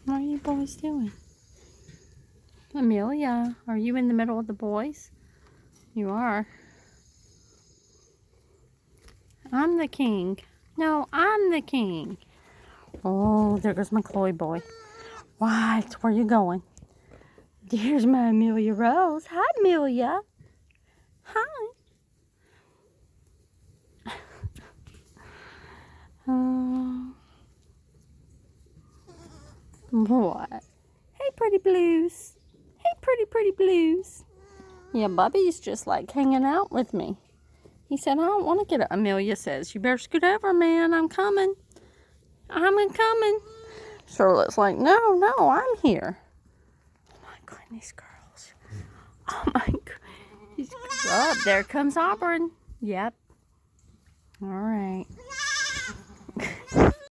What are you boys doing? Amelia, are you in the middle of the boys? You are. I'm the king. No, I'm the king. Oh, there goes my Chloe boy. What? Where you going? There's my Amelia Rose. Hi, Amelia. Hi. What? Hey, pretty blues. Hey, pretty blues. Yeah, Bubby's just like hanging out with me. He said, I don't want to get up. Amelia says, you better scoot over, man. I'm coming. I'm coming. Charlotte's like, no, I'm here. Oh, my goodness, girls. Oh, my goodness. Oh, there comes Auburn. Yep. All right.